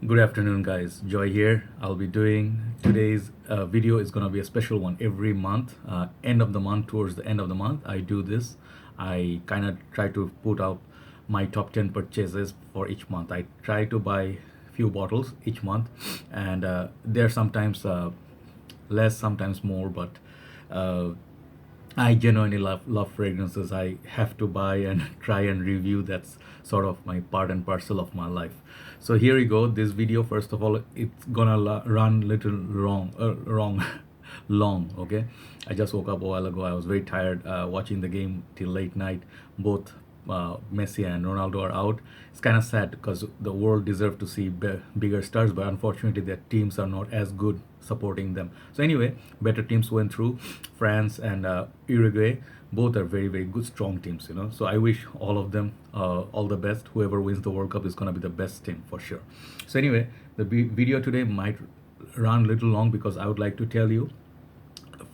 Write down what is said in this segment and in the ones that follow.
Good afternoon, guys. Joy here. I'll be doing today's video is gonna be a special one every month. End of the month, towards the end of the month, I do this. I kind of try to put out my top 10 purchases for each month. I try to buy few bottles each month, and they're sometimes less, sometimes more, but uh, I genuinely love fragrances. I have to buy and try and review. That's sort of my part and parcel of my life. So here we go. This video, first of all, it's gonna run little wrong, long. Okay, I just woke up a while ago. I was very tired watching the game till late night. Both Messi and Ronaldo are out. It's kind of sad because the world deserves to see bigger stars, but unfortunately their teams are not as good supporting them. So anyway, better teams went through. France and Uruguay, both are very good, strong teams. So I wish all of them all the best. Whoever wins the World Cup is gonna be the best team for sure. So anyway, the video today might run a little long because I would like to tell you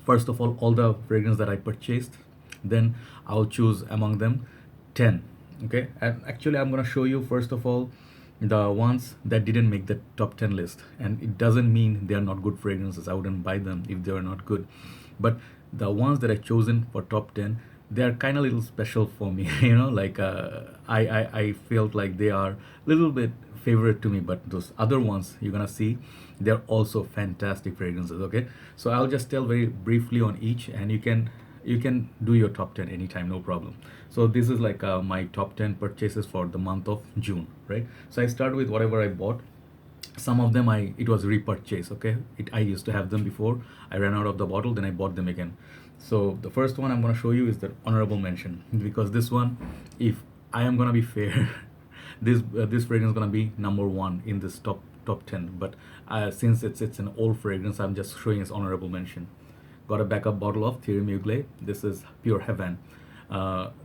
first of all the fragrance that I purchased. Then I'll choose among them 10. Okay, and actually I'm gonna show you first of all the ones that didn't make the top 10 list, and it doesn't mean they are not good fragrances. I wouldn't buy them if they were not good, but the ones that I chosen for top 10, they are kind of little special for me. Like I felt like they are a little bit favorite to me, but those other ones you're gonna see, they're also fantastic fragrances. Okay, so I'll just tell very briefly on each, and you can do your top 10 anytime, no problem. So this is like my top 10 purchases for the month of June, right? So I start with whatever I bought. Some of them it was repurchase. Okay, I used to have them before. I ran out of the bottle, then I bought them again. So the first one I'm going to show you is the honorable mention, because this one, if I am going to be fair, this fragrance is going to be number one in this top 10, but since it's an old fragrance, I'm just showing its honorable mention. Got a backup bottle of thierry mugler. This is pure havane.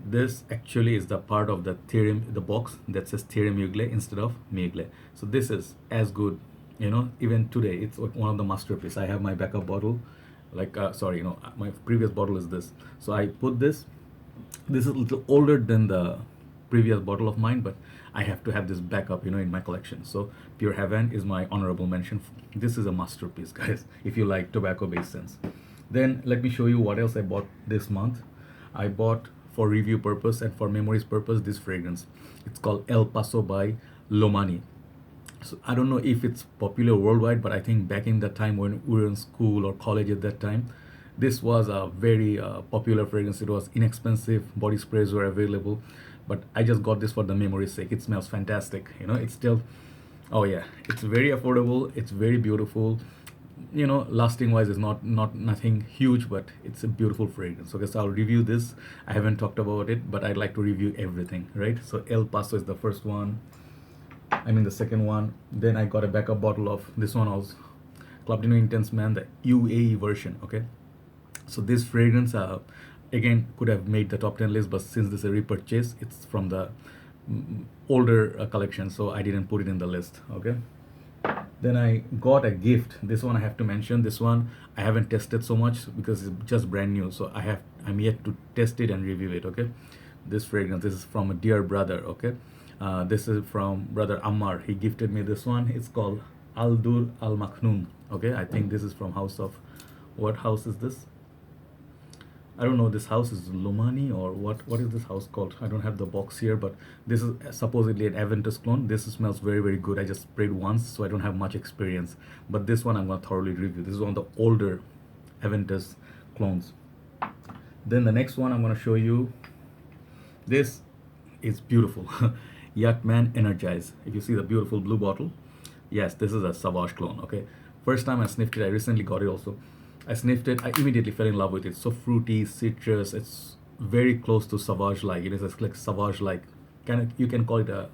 This actually is the part of the box that says thierry mugler instead of mugler. So this is as good, even today it's one of the masterpiece. I have my backup bottle, like sorry, my previous bottle is this. So I put this is a little older than the previous bottle of mine, but I have to have this backup, in my collection. So pure havane is my honorable mention. This is a masterpiece, guys, if you like tobacco based scents. Then let me show you what else I bought this month. I bought, for review purpose and for memories purpose, this fragrance. It's called El Paso by Lomani. So I don't know if it's popular worldwide, but I think back in the time when we were in school or college at that time, this was a very popular fragrance. It was inexpensive, body sprays were available, but I just got this for the memory's sake. It smells fantastic. It's still, oh yeah, it's very affordable, it's very beautiful. Lasting wise is not nothing huge, but it's a beautiful fragrance. Okay, so I'll review this. I haven't talked about it, but I'd like to review everything, right? So El Paso is the first one, the second one. Then I got a backup bottle of this one also, Club Dino Intense Man, the UAE version. Okay, so this fragrance again could have made the top 10 list, but since this is a repurchase, it's from the older collection, so I didn't put it in the list. Okay, then I got a gift. This one I have to mention. This one I haven't tested so much because it's just brand new, so I'm yet to test it and review it. Okay, this fragrance, this is from a dear brother. Okay, this is from brother Ammar. He gifted me this one. It's called Aldur Al Maknoun. Okay, I think this is from house of, what house is this? I don't know. This house is Lomani or what? What is this house called? I don't have the box here, but this is supposedly an Aventus clone. This smells very good. I just sprayed once, so I don't have much experience. But this one I'm gonna thoroughly review. This is one of the older Aventus clones. Then the next one I'm gonna show you. This is beautiful. Yacht Man Energize. If you see the beautiful blue bottle, yes, this is a Sauvage clone. Okay, first time I sniffed it. I recently got it also. I sniffed it. I immediately fell in love with it. So fruity, citrus. It's very close to Sauvage-like. It is like Sauvage-like. You can call it a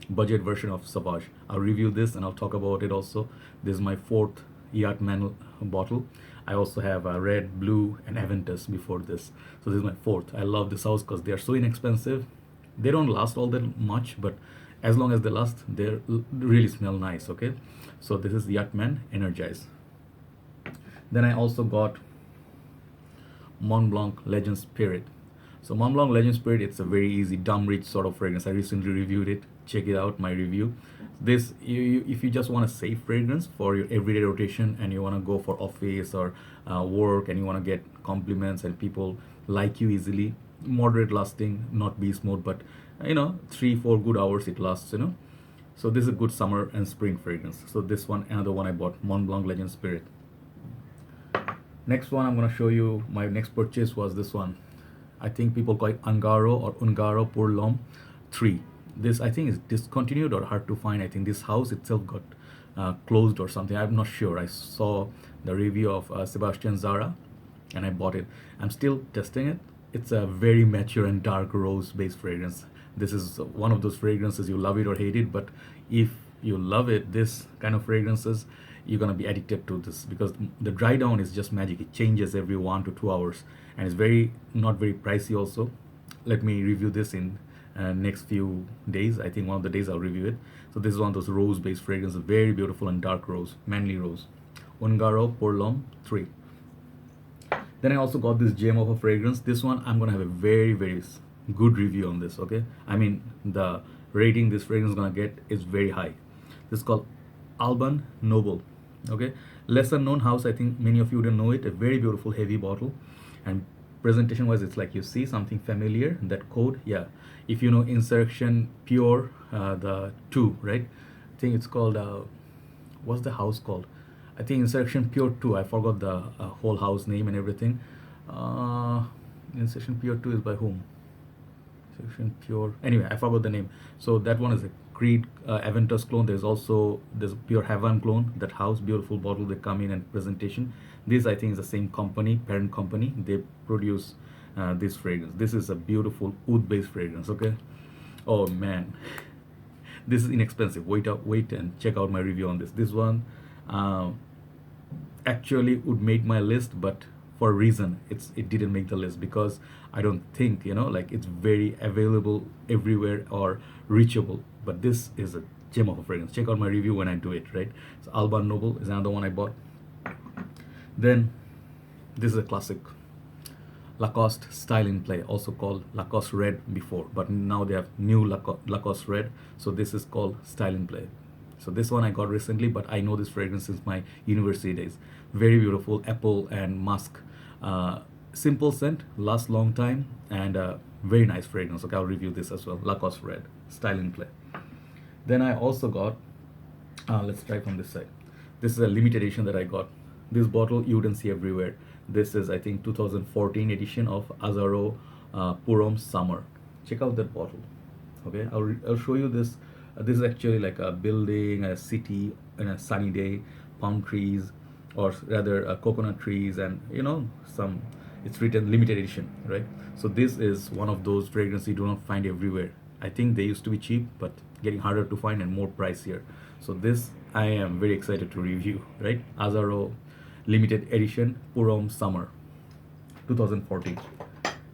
budget version of Sauvage. I'll review this and I'll talk about it also. This is my fourth Yacht Man bottle. I also have a red, blue, and Aventus before this. So this is my fourth. I love this house because they are so inexpensive. They don't last all that much, but as long as they last, they really smell nice. Okay, so this is Yacht Man Energize. Then I also got Mont Blanc Legend Spirit. So Mont Blanc Legend Spirit, it's a very easy dumb rich sort of fragrance. I recently reviewed it. check it out, my review. This, if you just want a safe fragrance for your everyday rotation and you want to go for office or work and you want to get compliments and people like you easily, moderate lasting, not beast mode, but 3-4 good hours it lasts, so this is a good summer and spring fragrance. So this one, another one I bought, Mont Blanc Legend Spirit. Next one I'm going to show you, my next purchase was this one. I think people call it Ungaro or Ungaro pour l'homme 3. This I think is discontinued or hard to find. I think this house itself got closed or something. I'm not sure. I saw the review of Sebastian Zara and I bought it. I'm still testing it. It's a very mature and dark rose based fragrance. This is one of those fragrances, you love it or hate it, but if you love it, this kind of fragrances, you're gonna be addicted to this because the dry down is just magic. It changes every 1 to 2 hours and it's not very pricey also. Let me review this in next few days. I think one of the days I'll review it. So this is one of those rose based fragrances, very beautiful and dark rose, manly rose. Ungaro pour l'homme 3. Then I also got this gem of a fragrance. This one I'm gonna have a very good review on this. Okay, I mean the rating this fragrance is gonna get is very high. This is called Albane Noble. Okay, lesser known house. I think many of you don't know it. A very beautiful heavy bottle, and presentation wise it's like you see something familiar. That code, yeah, if you know Insurrection Pure, the 2, right? I think it's called what's the house called? I think Insurrection Pure 2. I forgot the whole house name and everything. Insurrection Pure 2 is by whom? Insurrection Pure. Anyway, I forgot the name. So that one is a Creed Aventus clone. There's Pure Havane clone. That house, beautiful bottle. They come in and presentation. This I think is the same company, parent company. They produce this fragrance. This is a beautiful oud-based fragrance. Okay. Oh man, this is inexpensive. Wait and check out my review on this. This one actually would make my list, but for a reason it didn't make the list because I don't think like it's very available everywhere or reachable. But this is a gem of a fragrance. Check out my review when I do it, right? So Albane Noble is another one I bought. Then this is a classic, Lacoste Style in Play, also called Lacoste Red before, but now they have new Lacoste Red. So this is called Style in Play. So this one I got recently, but I know this fragrance since my university days. Very beautiful, apple and musk. Simple scent, lasts long time, and very nice fragrance. Okay, I'll review this as well. Lacoste Red, Style in Play. Then I also got, let's try from this side. This is a limited edition that I got. This bottle you wouldn't see everywhere. This is I think 2014 edition of Azzaro Purom Summer. Check out that bottle. Okay, I'll show you this. This is actually like a building, a city, in a sunny day, palm trees, or rather coconut trees, and it's written limited edition, right? So this is one of those fragrances you do not find everywhere. I think they used to be cheap, but getting harder to find and more pricier. So this I am very excited to review, right? Azzaro limited edition Purom Summer 2014.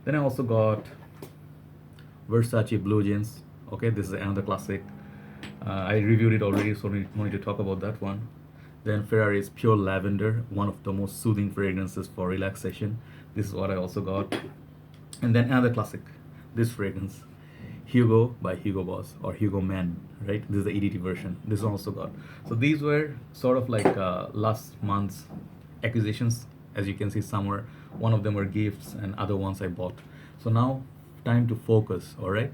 Then I also got Versace Blue Jeans. Okay, this is another classic. I reviewed it already, so no need to talk about that one. Then Ferrari's Pure Lavender, one of the most soothing fragrances for relaxation. This is what I also got. And then another classic, this fragrance, Hugo by Hugo Boss or Hugo Man, right? This is the EDT version. This one also got. So these were sort of like last month's acquisitions. As you can see, somewhere one of them were gifts and other ones I bought. So now time to focus, all right,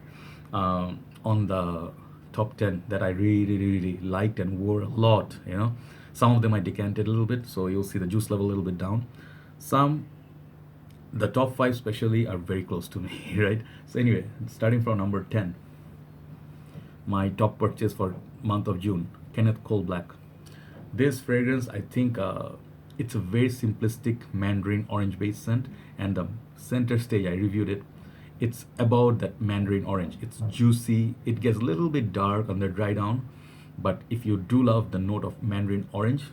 on the top 10 that I really liked and wore a lot. Some of them I decanted a little bit, so you'll see the juice level a little bit down. The top 5 especially are very close to me, right? So anyway, starting from number 10, my top purchase for month of June, Kenneth Coal Black. This fragrance, I think it's a very simplistic mandarin orange based scent, and the center stage I reviewed it, it's about that mandarin orange. It's juicy, it gets a little bit dark on the dry down, but if you do love the note of mandarin orange,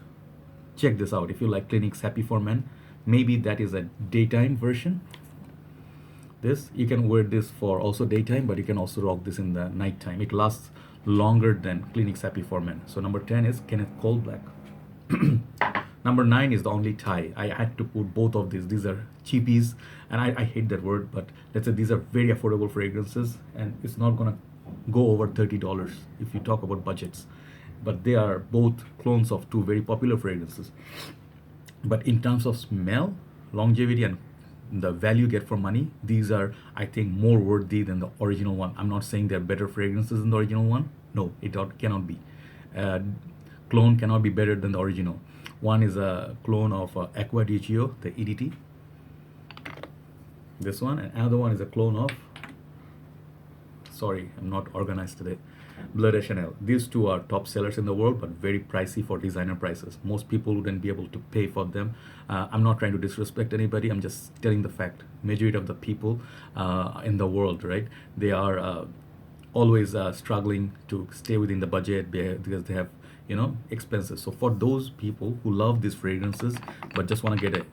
check this out. If you like Clinique's Happy for Men, maybe that is a daytime version. This, you can wear this for also daytime, but you can also rock this in the nighttime. It lasts longer than Clinique's Happy for Men. So number 10 is Kenneth Coal Black. Number 9 is the only tie. I had to put both of these. These are cheapies, and I hate that word, but let's say these are very affordable fragrances, and it's not gonna go over $30 if you talk about budgets. But they are both clones of two very popular fragrances. But in terms of smell, longevity, and the value you get for money, these are, I think, more worthy than the original one. I'm not saying they're better fragrances than the original one. No, cannot be. Uh, Clone cannot be better than the original. One is a clone of Acqua di Gio, the EDT. This one, and another one is a clone of, sorry, I'm not organized today, Bleu de Chanel. These two are top sellers in the world, but very pricey for designer prices. Most people wouldn't be able to pay for them. I'm not trying to disrespect anybody. I'm just telling the fact. Majority of the people in the world, right? They are always struggling to stay within the budget because they have, expenses. So for those people who love these fragrances but just want to get a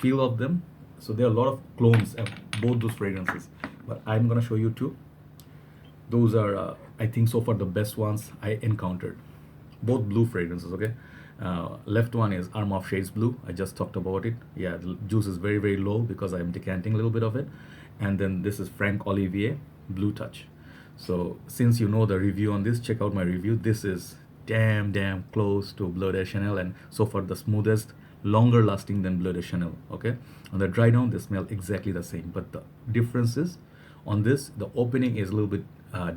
feel of them, so there are a lot of clones of both those fragrances. But I'm gonna show you two. Those are, I think, so far the best ones I encountered. Both blue fragrances, okay? Left one is Armaf Shades Blue. I just talked about it. Yeah, the juice is very, very low because I'm decanting a little bit of it. And then this is Franck Olivier Blue Touch. So since you know the review on this, check out my review. This is damn close to Bleu de Chanel, and so far the smoothest, longer lasting than Bleu de Chanel, okay? On the dry down, they smell exactly the same, but the difference is on this, the opening is a little bit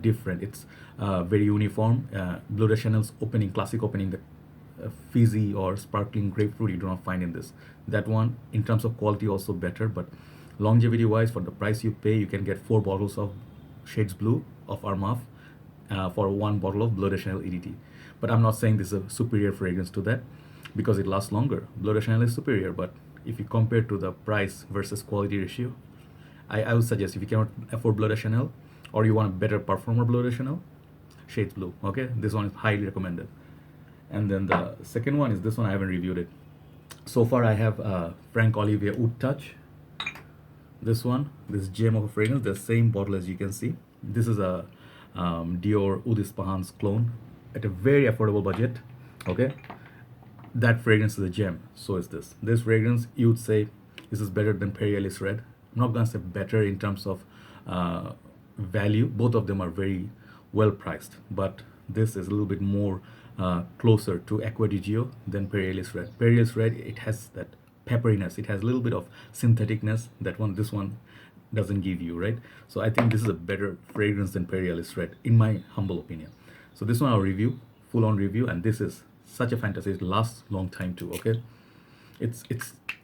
different. It's very uniform. Bleu de Chanel's opening, classic opening, the fizzy or sparkling grapefruit, you do not find in this. That one, in terms of quality, also better, but longevity wise, for the price you pay, you can get 4 bottles of Shades Blue of Armaf for 1 bottle of Bleu de Chanel EDT. But I'm not saying this is a superior fragrance to that because it lasts longer. Bleu de Chanel is superior, but if you compare to the price versus quality ratio, I would suggest, if you cannot afford Bleu de Chanel or you want a better performer Bleu de Chanel, Shades Blue, okay? This one is highly recommended. And then the second one is this one. I haven't reviewed it. So far I have Franck Olivier Oud Touch. This one, this gem of a fragrance, the same bottle as you can see. This is a Dior Oud Ispahan's clone at a very affordable budget, okay? That fragrance is a gem. So is this. This fragrance, you would say, this is better than Perrier Ellis Red. I'm not gonna say better in terms of value. Both of them are very well priced, but this is a little bit more closer to Acqua di Gio than Perrier Ellis Red. Perrier Ellis Red, it has that pepperiness, it has a little bit of syntheticness that this one doesn't give you, right? So I think this is a better fragrance than Perrier Ellis Red, in my humble opinion. So this one I'll review, full on review, and this is such a fantasy. It lasts long time too, okay? It's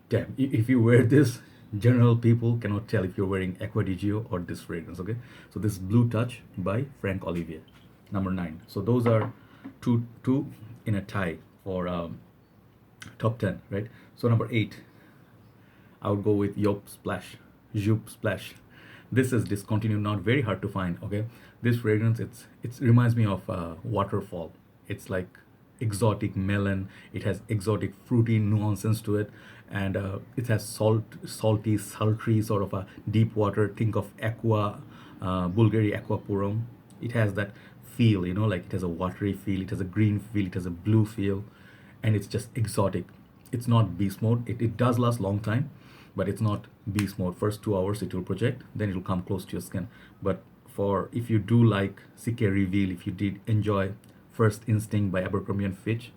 damn, if you wear this, general people cannot tell if you're wearing Acqua di Gio or this fragrance, okay? So this is Blue Touch by Franck Olivier, number 9. So those are two in a tie for top 10, right? So number 8, I would go with Joop Splash. This is discontinued, not very hard to find, okay? This fragrance, it reminds me of waterfall. It's like exotic melon. It has exotic fruity nuances to it, and it has salty, sultry sort of a deep water. Think of Acqua, Bulgari Acqua Purum. It has that feel, like it has a watery feel, it has a green feel, it has a blue feel, and it's just exotic. It's not beast mode. It does last long time, but it's not beast mode. First 2 hours it will project, then it will come close to your skin. But if you do like CK Reveal, if you did enjoy First Instinct by Abercrombie & Fitch,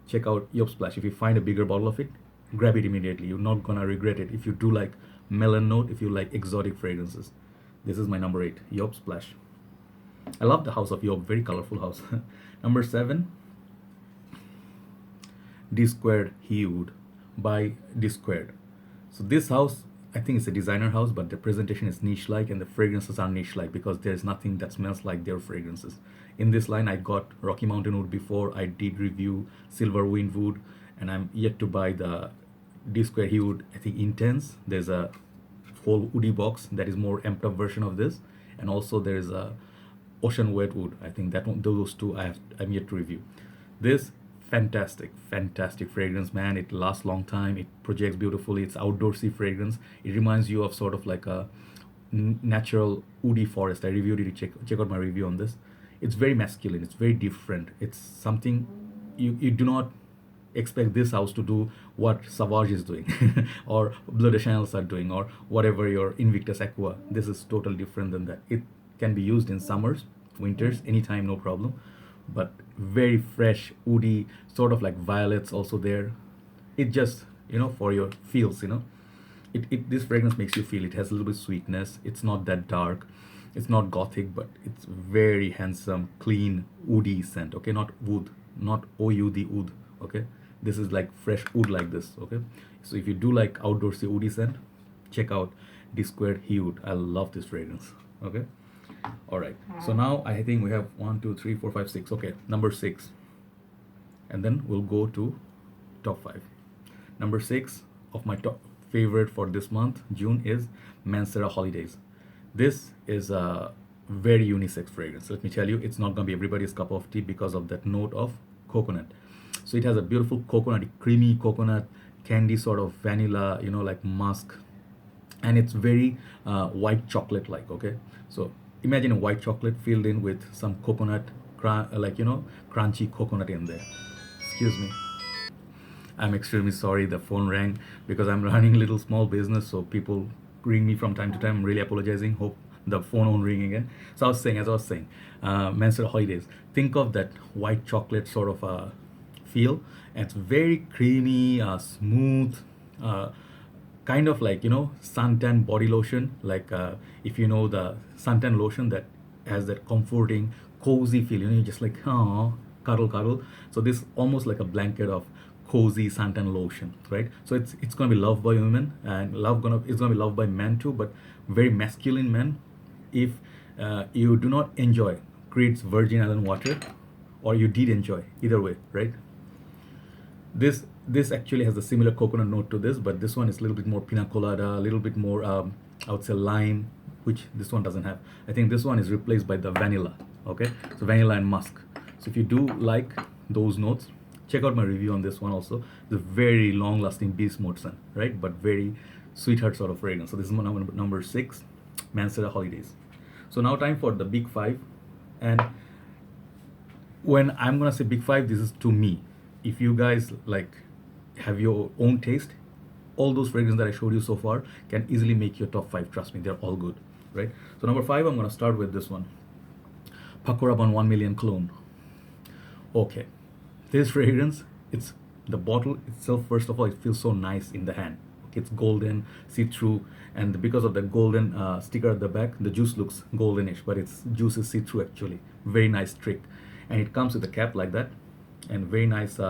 check out Joop Splash. If you find a bigger bottle of it, grab it immediately. You're not gonna regret it. If you do like melon note, if you like exotic fragrances, this is my number 8, Joop Splash. I love the house of Joop, very colorful house. Number 7, Dsqquared Hewood by Dsqquared. So this house, I think it's a designer house, but the presentation is niche-like and the fragrances are niche-like because there's nothing that smells like their fragrances. In this line, I got Rocky Mountain Wood before. I did review Silver Wind Wood, and I'm yet to buy the Dsqquared Hewood, I think Intense. There's a whole woody box that is more amped up version of this, and also there's a Ocean Wet Wood. I think that one, those two I'm yet to review. This fantastic fragrance, man. It lasts long time. It projects beautifully. It's outdoorsy fragrance. It reminds you of sort of like a natural woody forest. I reviewed it. Check out my review on this. It's very masculine. It's very different. It's something you do not expect this house to do what Sauvage is doing or Bleu de Chanel are doing or whatever your Invictus Acqua. This is totally different than that. can be used in summers, winters, anytime, no problem. But very fresh, woody, sort of like violets also there. It just, for your feels, this fragrance makes you feel. It has a little bit sweetness. It's not that dark. It's not gothic, but it's very handsome, clean, woody scent. Okay, not wood, not OUD wood. Okay, this is like fresh wood like this. Okay, so if you do like outdoorsy woody scent, check out Dsqquared Hewood. I love this fragrance. Okay, all right. So now I think we have 1, 2, 3, 4, 5, 6. Okay, number 6, and then we'll go to top 5. Number 6 of my top favorite for this month, June, is Mancera Holidays. This is a very unisex fragrance. Let me tell you, it's not going to be everybody's cup of tea because of that note of coconut. So it has a beautiful coconut, creamy coconut, candy sort of vanilla, like musk. And it's very white chocolate like, okay? So imagine a white chocolate filled in with some coconut, crunchy coconut in there. Excuse me. I'm extremely sorry, the phone rang because I'm running a little small business, so people ring me from time to time. I'm really apologizing. Hope the phone won't ring again. So as I was saying, Mancera Holidays. Think of that white chocolate sort of feel. And it's very creamy, smooth, kind of like suntan body lotion. Like if you know the suntan lotion that has that comforting, cozy feel. You're just like cuddle. So this almost like a blanket of cozy suntan lotion, right? So it's gonna be loved by women, and it's gonna be loved by men too, but very masculine men. If you do not enjoy Creed's Virgin Island water, or you did enjoy, either way, right? This actually has a similar coconut note to this, but this one is a little bit more pina colada, a little bit more I would say lime, which this one doesn't have. I think this one is replaced by the vanilla. Okay, so vanilla and musk. So if you do like those notes, check out my review on this one also. It's a very long lasting beast mode scent, right? But very sweetheart sort of fragrance. So this is my number 6, Mancera Holidays. So now time for the big 5. And when I'm gonna say big 5, this is to me. If you guys like have your own taste, all those fragrances that I showed you so far can easily make your top 5. Trust me, they're all good, right? So number 5, I'm gonna start with this one, Paco Rabanne 1 million cologne. Okay, this fragrance, it's the bottle itself. First of all, it feels so nice in the hand. Okay, it's golden, see-through, and because of the golden sticker at the back, the juice looks goldenish, but its juice is see-through actually. Very nice trick, and it comes with a cap like that, and very nice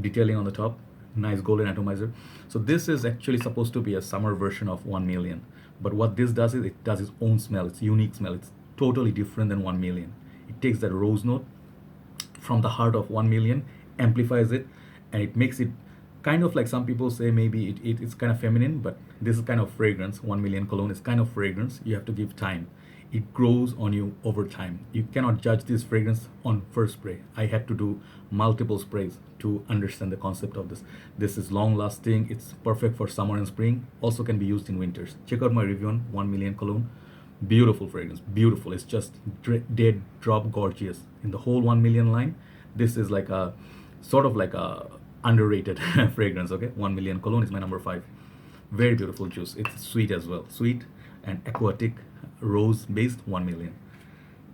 detailing on the top. Nice golden atomizer. So this is actually supposed to be a summer version of 1 million, but what this does is it does its own smell. It's unique smell. It's totally different than 1 million. It takes that rose note from the heart of 1 million, amplifies it, and it makes it kind of like, some people say maybe it's kind of feminine, but this is kind of fragrance. 1 million cologne is kind of fragrance. You have to give time. It grows on you over time. You cannot judge this fragrance on first spray. I had to do multiple sprays to understand the concept of this. This is long lasting. It's perfect for summer and spring. Also can be used in winters. Check out my review on 1 million cologne. Beautiful fragrance, beautiful. It's just dead drop gorgeous. In the whole 1 million line, this is like a sort of like a underrated fragrance. Okay, 1 million cologne is my number 5. Very beautiful juice. It's sweet as well, sweet and aquatic, rose based. 1 million.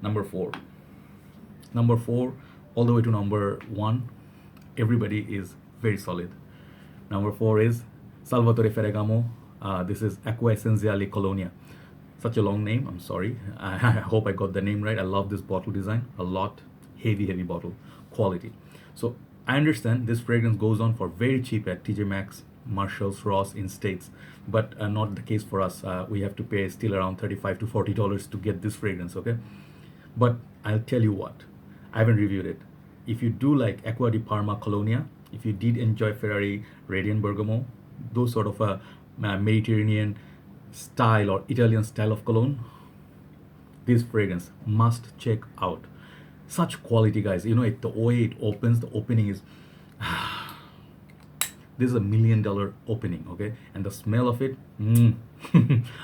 Number 4, all the way to number 1, everybody is very solid. Number 4 is Salvatore Ferragamo. This is Acqua Essenziale Colonia. Such a long name, I'm sorry. I hope I got the name right. I love this bottle design a lot. Heavy bottle, quality. So I understand this fragrance goes on for very cheap at TJ Maxx, Marshalls, Ross in States, but not the case for us. We have to pay still around $35 to $40 to get this fragrance, okay? But I'll tell you what, I haven't reviewed it. If you do like Acqua di Parma Colonia, if you did enjoy Ferrari Radiant Bergamo, those sort of Mediterranean style or Italian style of cologne, this fragrance must check out. Such quality, guys. You know, the way it opens, the opening is this is $1 million opening, okay? And the smell of it,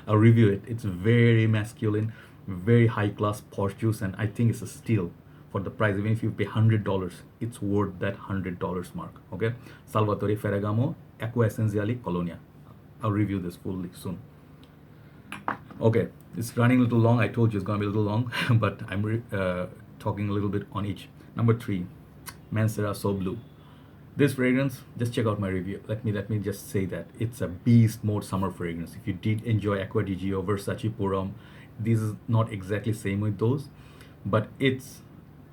I'll review it. It's very masculine, very high class posh juice, and I think it's a steal for the price. Even if you pay $100, it's worth that $100 mark, okay? Salvatore Ferragamo Acqua Essenziale Colonia. I'll review this fully soon. Okay, it's running a little long. I told you it's gonna be a little long, but I'm talking a little bit on each. Number 3, Mancera So Blue. This fragrance, just check out my review. Let me just say that it's a beast mode summer fragrance. If you did enjoy Acqua di Gio, Versace, Purum, this is not exactly same with those, but it's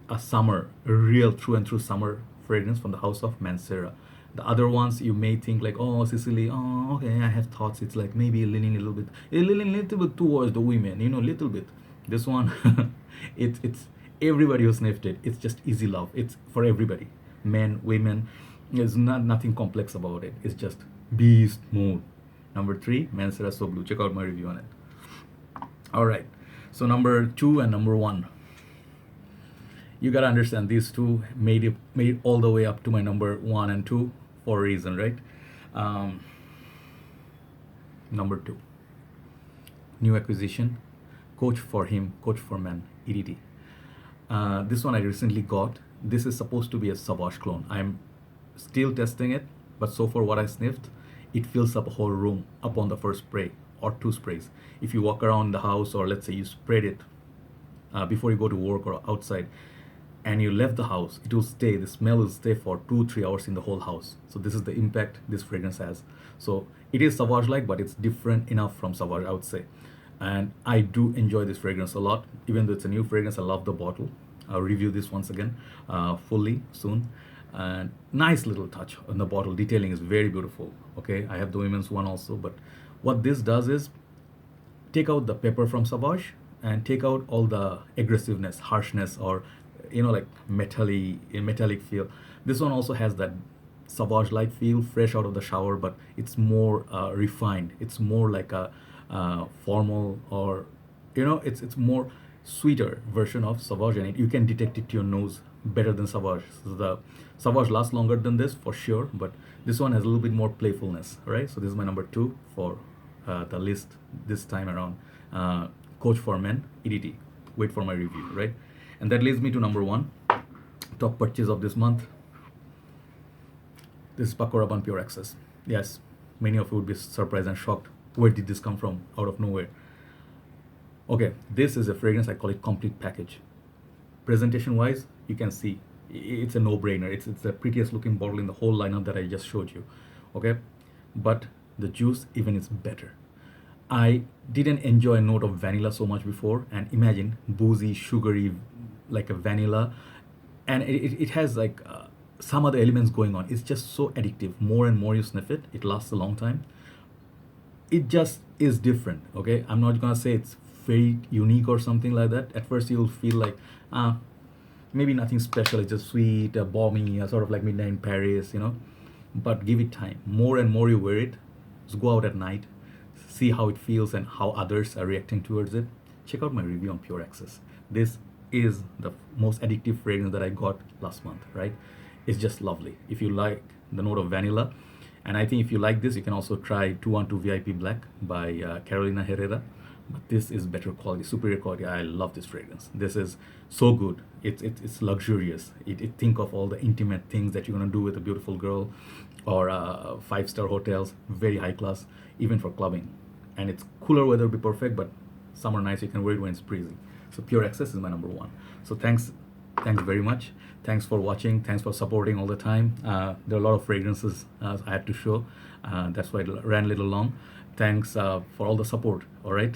a summer, a real through and through summer fragrance from the house of Mancera. The other ones you may think like, oh, Sicily, oh, okay, I have thoughts. It's like maybe leaning a little bit towards the women, little bit. This one, it's everybody who sniffed it. It's just easy love. It's for everybody, men, women. There's nothing complex about it. It's just beast mode. Number 3, Mancera So Blue. Check out my review on it. All right. So number 2 and number 1. You gotta understand these two made it all the way up to my number 1 and 2 for a reason, right? Number 2, new acquisition, Coach for Him, Coach for Men, EDT. This one I recently got. This is supposed to be a Sauvage clone. I'm still testing it, but so far what I sniffed, it fills up a whole room upon the first spray or 2 sprays. If you walk around the house, or let's say you sprayed it before you go to work or outside, and you left the house, it will stay, the smell will stay for 2-3 hours in the whole house. So this is the impact this fragrance has. So it is Sauvage like, but it's different enough from Sauvage, I would say. And I do enjoy this fragrance a lot. Even though it's a new fragrance, I love the bottle. I'll review this once again fully soon. And nice little touch on the bottle. Detailing is very beautiful. Okay, I have the women's one also, but what this does is take out the pepper from Sauvage and take out all the aggressiveness, harshness, or like metallic feel. This one also has that Sauvage like feel, fresh out of the shower, but it's more refined. It's more like a formal, or it's more sweeter version of Sauvage, and you can detect it to your nose better than Sauvage. So the Sauvage lasts longer than this for sure, but this one has a little bit more playfulness. Right, so this is my number 2 for the list this time around. Coach for Men, EDT. Wait for my review, right? And that leads me to number 1, top purchase of this month. This is Paco Rabanne Pure Access. Yes, many of you would be surprised and shocked. Where did this come from? Out of nowhere. Okay, this is a fragrance, I call it complete package. Presentation wise, you can see it's a no-brainer. It's the prettiest looking bottle in the whole lineup that I just showed you. Okay, but the juice even is better. I didn't enjoy a note of vanilla so much before, and imagine boozy, sugary, like a vanilla, and it has like some other elements going on. It's just so addictive. More and more you sniff it, it lasts a long time. It just is different. Okay, I'm not gonna say it's very unique or something like that. At first you'll feel like maybe nothing special. It's just sweet, balmy, sort of like Midnight in Paris, but give it time. More and more you wear it, just go out at night, see how it feels and how others are reacting towards it. Check out my review on Pure Access. This is the most addictive fragrance that I got last month, right? It's just lovely. If you like the note of vanilla, and I think if you like this, you can also try 212 VIP Black by Carolina Herrera. But this is better quality, superior quality. I love this fragrance. This is so good. It's luxurious. It think of all the intimate things that you're gonna do with a beautiful girl, or 5-star hotels. Very high class, even for clubbing. And it's cooler weather would be perfect, but summer nights you can wear it when it's freezing. So Pure Access is my number 1. So thanks very much. Thanks for watching. Thanks for supporting all the time. There are a lot of fragrances I had to show. That's why it ran a little long. Thanks for all the support. All right.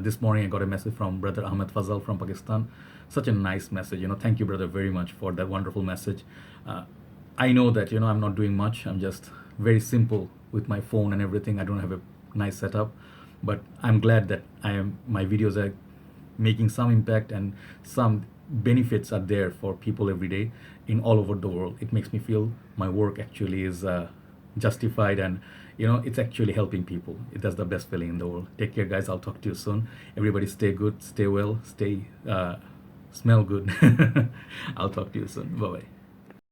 This morning I got a message from brother Ahmed Fazal from Pakistan. Such a nice message. Thank you, brother, very much for that wonderful message. I know that I'm not doing much. I'm just very simple with my phone and everything. I don't have a nice setup, but I'm glad that my videos are making some impact, and some benefits are there for people every day in all over the world. It makes me feel my work actually is justified, and it's actually helping people. That's the best feeling in the world. Take care, guys. I'll talk to you soon. Everybody stay good, stay well, smell good. I'll talk to you soon. Bye bye.